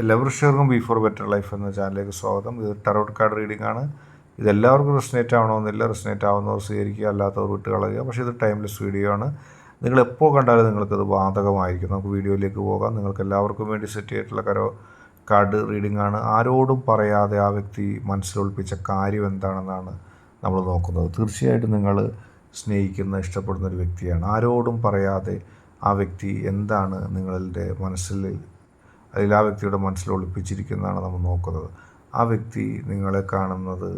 എല്ലാ വൃശ്ചികർക്കും B four better life എന്ന ചാനലിലേക്ക് സ്വാഗതം. ഇത് ടാരോട്ട് കാർഡ് റീഡിംഗ് ആണ്. ഇതെല്ലാവർക്കും റെസനേറ്റ് ആവണമെന്നില്ല. റെസനേറ്റ് ആവുന്നവർ സ്വീകരിക്കുക, അല്ലാത്തവർ വിട്ട് കളയുക. പക്ഷേ ഇത് ടൈംലെസ് വീഡിയോ ആണ്. നിങ്ങൾ എപ്പോൾ കണ്ടാലും നിങ്ങൾക്കത് ബാധകമായിരിക്കും. നമുക്ക് വീഡിയോയിലേക്ക് പോകാം. നിങ്ങൾക്ക് എല്ലാവർക്കും വേണ്ടി സെറ്റ് ചെയ്തിട്ടുള്ള കാർഡ് റീഡിംഗ് ആണ്. ആരോടും പറയാതെ ആ വ്യക്തി മനസ്സിലൊളിപ്പിച്ച കാര്യം എന്താണെന്നാണ് നമ്മൾ നോക്കുന്നത്. തീർച്ചയായിട്ടും നിങ്ങൾ സ്നേഹിക്കുന്ന, ഇഷ്ടപ്പെടുന്ന ഒരു വ്യക്തിയാണ്. ആരോടും പറയാതെ ആ വ്യക്തി എന്താണ് നിങ്ങളുടെ മനസ്സിൽ, അതിൽ ആ വ്യക്തിയുടെ മനസ്സിൽ ഒളിപ്പിച്ചിരിക്കുന്നതാണ് നമ്മൾ നോക്കുന്നത്. ആ വ്യക്തി നിങ്ങളെ കാണുന്നത്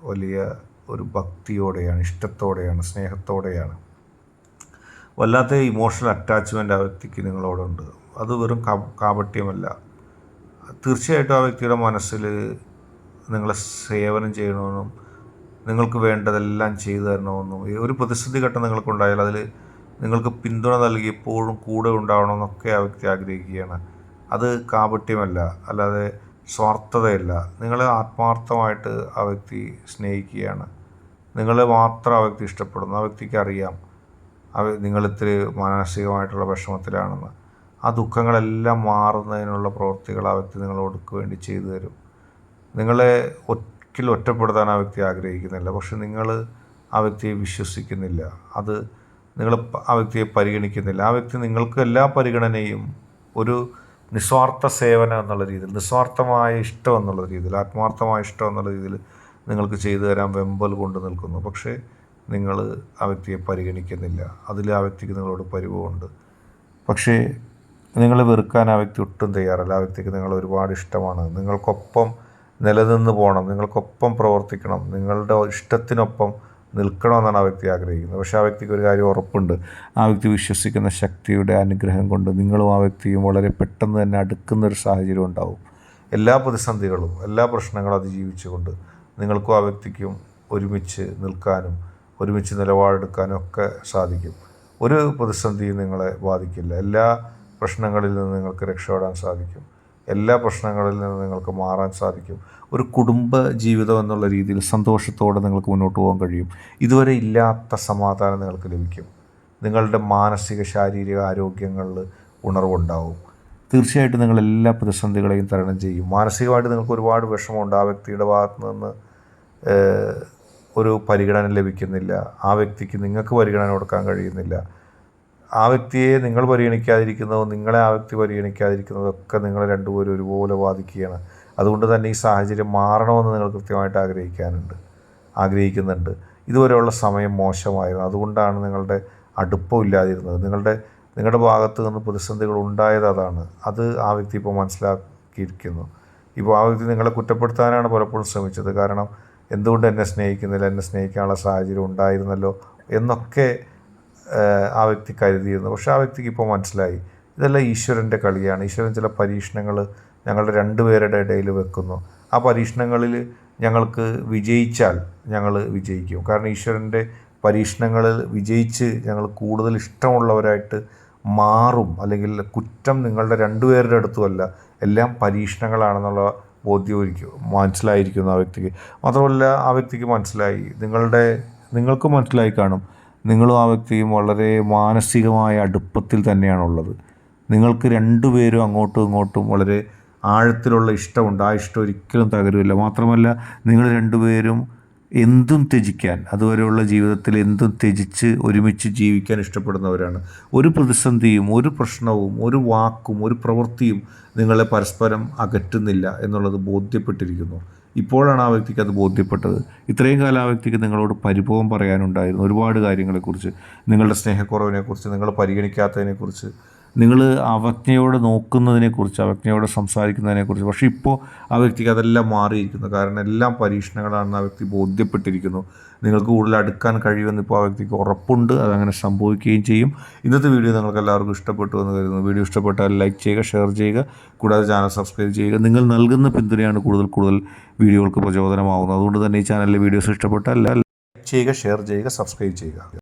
വലിയ ഒരു ഭക്തിയോടെയാണ്, ഇഷ്ടത്തോടെയാണ്, സ്നേഹത്തോടെയാണ്. വല്ലാത്ത ഇമോഷണൽ അറ്റാച്ച്മെൻറ്റ് ആ വ്യക്തിക്ക് നിങ്ങളോടുണ്ട്. അത് വെറും കാപട്യമല്ല. തീർച്ചയായിട്ടും ആ വ്യക്തിയുടെ മനസ്സിൽ നിങ്ങളെ സേവനം ചെയ്യണമെന്നും നിങ്ങൾക്ക് വേണ്ടതെല്ലാം ചെയ്തു തരണമെന്നും ഒരു പ്രതിസന്ധി ഘട്ടം നിങ്ങൾക്കുണ്ടായാൽ അതിൽ നിങ്ങൾക്ക് പിന്തുണ നൽകി എപ്പോഴും കൂടെ ഉണ്ടാവണമെന്നൊക്കെ ആ വ്യക്തി ആഗ്രഹിക്കുകയാണ്. അത് കാപട്യമല്ല, അല്ലാതെ സ്വാർത്ഥതയല്ല. നിങ്ങളെ ആത്മാർത്ഥമായിട്ട് ആ വ്യക്തി സ്നേഹിക്കുകയാണ്. നിങ്ങളെ മാത്രം ആ വ്യക്തി ഇഷ്ടപ്പെടുന്നു. ആ വ്യക്തിക്ക് അറിയാം നിങ്ങളിത്തിരി മാനസികമായിട്ടുള്ള വിഷമത്തിലാണെന്ന്. ആ ദുഃഖങ്ങളെല്ലാം മാറുന്നതിനുള്ള പ്രവൃത്തികൾ ആ വ്യക്തി നിങ്ങളോട് വേണ്ടി ചെയ്തു തരും. നിങ്ങളെ ഒരിക്കലും ഒറ്റപ്പെടുത്താൻ ആ വ്യക്തി ആഗ്രഹിക്കുന്നില്ല. പക്ഷെ നിങ്ങൾ ആ വ്യക്തിയെ വിശ്വസിക്കുന്നില്ല. അത് നിങ്ങൾ ആ വ്യക്തിയെ പരിഗണിക്കുന്നില്ല. ആ വ്യക്തി നിങ്ങൾക്ക് എല്ലാ പരിഗണനയും ഒരു നിസ്വാർത്ഥ സേവനം എന്നുള്ള രീതിയിൽ, നിസ്വാർത്ഥമായ ഇഷ്ടം എന്നുള്ള രീതിയിൽ, ആത്മാർത്ഥമായ ഇഷ്ടം എന്നുള്ള രീതിയിൽ നിങ്ങൾക്ക് ചെയ്തു തരാൻ വെമ്പൽ കൊണ്ട് നിൽക്കുന്നു. പക്ഷേ നിങ്ങൾ ആ വ്യക്തിയെ പരിഗണിക്കുന്നില്ല. അതിൽ ആ വ്യക്തിക്ക് നിങ്ങളോട് പരിഭവമുണ്ട്. പക്ഷേ നിങ്ങളെ വെറുക്കാൻ ആ വ്യക്തി ഒട്ടും തയ്യാറല്ല. ആ വ്യക്തിക്ക് നിങ്ങൾ ഒരുപാട് ഇഷ്ടമാണ്. നിങ്ങൾക്കൊപ്പം നിലനിന്ന് പോകണം, നിങ്ങൾക്കൊപ്പം പ്രവർത്തിക്കണം, നിങ്ങളുടെ ഇഷ്ടത്തിനൊപ്പം നിൽക്കണമെന്നാണ് ആ വ്യക്തി ആഗ്രഹിക്കുന്നത്. പക്ഷേ ആ വ്യക്തിക്ക് ഒരു കാര്യം ഉറപ്പുണ്ട്. ആ വ്യക്തി വിശ്വസിക്കുന്ന ശക്തിയുടെ അനുഗ്രഹം കൊണ്ട് നിങ്ങളും ആ വ്യക്തിയും വളരെ പെട്ടെന്ന് തന്നെ അടുക്കുന്നൊരു സാഹചര്യം ഉണ്ടാവും. എല്ലാ പ്രതിസന്ധികളും, എല്ലാ പ്രശ്നങ്ങളും അതിജീവിച്ചുകൊണ്ട് നിങ്ങൾക്കും ആ വ്യക്തിക്കും ഒരുമിച്ച് നിൽക്കാനും ഒരുമിച്ച് നിലപാടെടുക്കാനും ഒക്കെ സാധിക്കും. ഒരു പ്രതിസന്ധിയും നിങ്ങളെ ബാധിക്കില്ല. എല്ലാ പ്രശ്നങ്ങളിൽ നിന്ന് നിങ്ങൾക്ക് രക്ഷപ്പെടാൻ സാധിക്കും. എല്ലാ പ്രശ്നങ്ങളിൽ നിന്ന് നിങ്ങൾക്ക് മാറാൻ സാധിക്കും. ഒരു കുടുംബ ജീവിതം എന്നുള്ള രീതിയിൽ സന്തോഷത്തോടെ നിങ്ങൾക്ക് മുന്നോട്ട് പോകാൻ കഴിയും. ഇതുവരെ ഇല്ലാത്ത സമാധാനം നിങ്ങൾക്ക് ലഭിക്കും. നിങ്ങളുടെ മാനസിക, ശാരീരിക ആരോഗ്യങ്ങളിൽ ഉണർവുണ്ടാവും. തീർച്ചയായിട്ടും നിങ്ങൾ എല്ലാ പ്രതിസന്ധികളെയും തരണം ചെയ്യും. മാനസികമായിട്ട് നിങ്ങൾക്ക് ഒരുപാട് വിഷമമുണ്ട്. ആ വ്യക്തിയുടെ ഭാഗത്ത് നിന്ന് ഒരു പരിഗണന ലഭിക്കുന്നില്ല. ആ വ്യക്തിക്ക് നിങ്ങൾക്ക് പരിഗണന കൊടുക്കാൻ കഴിയുന്നില്ല. ആ വ്യക്തിയെ നിങ്ങൾ പരിഗണിക്കാതിരിക്കുന്നതും നിങ്ങളെ ആ വ്യക്തി പരിഗണിക്കാതിരിക്കുന്നതൊക്കെ നിങ്ങളെ രണ്ടുപേരും ഒരുപോലെ ബാധിക്കുകയാണ്. അതുകൊണ്ട് തന്നെ ഈ സാഹചര്യം മാറണമെന്ന് നിങ്ങൾ കൃത്യമായിട്ട് ആഗ്രഹിക്കുന്നുണ്ട്. ഇതുവരെയുള്ള സമയം മോശമായിരുന്നു. അതുകൊണ്ടാണ് നിങ്ങളുടെ അടുപ്പമില്ലാതിരുന്നത്. നിങ്ങളുടെ ഭാഗത്ത് നിന്ന് പ്രതിസന്ധികൾ ഉണ്ടായത് അതാണ്. അത് ആ വ്യക്തി ഇപ്പോൾ മനസ്സിലാക്കിയിരിക്കുന്നു. ഇപ്പോൾ ആ വ്യക്തി നിങ്ങളെ കുറ്റപ്പെടുത്താനാണ് പലപ്പോഴും ശ്രമിച്ചത്. കാരണം എന്തുകൊണ്ട് എന്നെ സ്നേഹിക്കുന്നില്ല, എന്നെ സ്നേഹിക്കാനുള്ള സാഹചര്യം ഉണ്ടായിരുന്നല്ലോ എന്നൊക്കെ ആ വ്യക്തി കരുതിയിരുന്നു. പക്ഷേ ആ വ്യക്തിക്ക് ഇപ്പോൾ മനസ്സിലായി ഇതെല്ലാം ഈശ്വരൻ്റെ കളിയാണ്. ഈശ്വരൻ ചില പരീക്ഷണങ്ങൾ ഞങ്ങളുടെ രണ്ടുപേരുടെ ഇടയിൽ വെക്കുന്നു. ആ പരീക്ഷണങ്ങളിൽ ഞങ്ങൾക്ക് വിജയിച്ചാൽ ഞങ്ങൾ വിജയിക്കും. കാരണം ഈശ്വരൻ്റെ പരീക്ഷണങ്ങളിൽ വിജയിച്ച് ഞങ്ങൾ കൂടുതൽ ഇഷ്ടമുള്ളവരായിട്ട് മാറും. അല്ലെങ്കിൽ കുറ്റം നിങ്ങളുടെ രണ്ടുപേരുടെ അടുത്തുമല്ല, എല്ലാം പരീക്ഷണങ്ങളാണെന്നുള്ള മനസ്സിലായിരിക്കുന്നു ആ വ്യക്തിക്ക്. മാത്രമല്ല ആ വ്യക്തിക്ക് മനസ്സിലായി, നിങ്ങൾക്കും മനസ്സിലായി കാണും, നിങ്ങളും ആ വ്യക്തിയും വളരെ മാനസികമായ അടുപ്പത്തിൽ തന്നെയാണുള്ളത്. നിങ്ങൾക്ക് രണ്ടുപേരും അങ്ങോട്ടും ഇങ്ങോട്ടും വളരെ ആഴത്തിലുള്ള ഇഷ്ടമുണ്ട്. ആ ഇഷ്ടം ഒരിക്കലും തകരുമില്ല. മാത്രമല്ല നിങ്ങൾ രണ്ടുപേരും എന്തും ത്യജിക്കാൻ, അതുവരെയുള്ള ജീവിതത്തിൽ എന്തും ത്യജിച്ച് ഒരുമിച്ച് ജീവിക്കാൻ ഇഷ്ടപ്പെടുന്നവരാണ്. ഒരു പ്രതിസന്ധിയും, ഒരു പ്രശ്നവും, ഒരു വാക്കും, ഒരു പ്രവൃത്തിയും നിങ്ങളെ പരസ്പരം അകറ്റുന്നില്ല എന്നുള്ളത് ബോധ്യപ്പെട്ടിരിക്കുന്നു. ഇപ്പോഴാണ് ആ വ്യക്തിക്ക് അത് ബോധ്യപ്പെട്ടത്. ഇത്രയും കാലം ആ വ്യക്തിക്ക് നിങ്ങളോട് പരിഭവം പറയാനുണ്ടായിരുന്നു. ഒരുപാട് കാര്യങ്ങളെക്കുറിച്ച്, നിങ്ങളുടെ സ്നേഹക്കുറവിനെക്കുറിച്ച്, നിങ്ങൾ പരിഗണിക്കാത്തതിനെക്കുറിച്ച്, നിങ്ങൾ അവജ്ഞയോടെ നോക്കുന്നതിനെക്കുറിച്ച്, അവജ്ഞയോടെ സംസാരിക്കുന്നതിനെക്കുറിച്ച്. പക്ഷേ ഇപ്പോൾ ആ വ്യക്തിക്ക് അതെല്ലാം മാറിയിരിക്കുന്നു. കാരണം എല്ലാം പരീക്ഷണങ്ങളാണെന്ന് ആ വ്യക്തി ബോധ്യപ്പെട്ടിരിക്കുന്നു. നിങ്ങൾക്ക് കൂടുതൽ അടുക്കാൻ കഴിയുമെന്ന് ഇപ്പോൾ ആ വ്യക്തിക്ക് ഉറപ്പുണ്ട്. അതങ്ങനെ സംഭവിക്കുകയും ചെയ്യും. ഇന്നത്തെ വീഡിയോ നിങ്ങൾക്ക് എല്ലാവർക്കും ഇഷ്ടപ്പെട്ടു എന്ന് കരുതുന്നു. വീഡിയോ ഇഷ്ടപ്പെട്ടാൽ ലൈക്ക് ചെയ്യുക, ഷെയർ ചെയ്യുക, കൂടാതെ ചാനൽ സബ്സ്ക്രൈബ് ചെയ്യുക. നിങ്ങൾ നൽകുന്ന പിന്തുണയാണ് കൂടുതൽ വീഡിയോകൾക്ക് പ്രചോദനമാകുന്നത്. അതുകൊണ്ട് തന്നെ ഈ ചാനലിലെ വീഡിയോസ് ഇഷ്ടപ്പെട്ടാൽ ലൈക്ക് ചെയ്യുക, ഷെയർ ചെയ്യുക, സബ്സ്ക്രൈബ് ചെയ്യുക.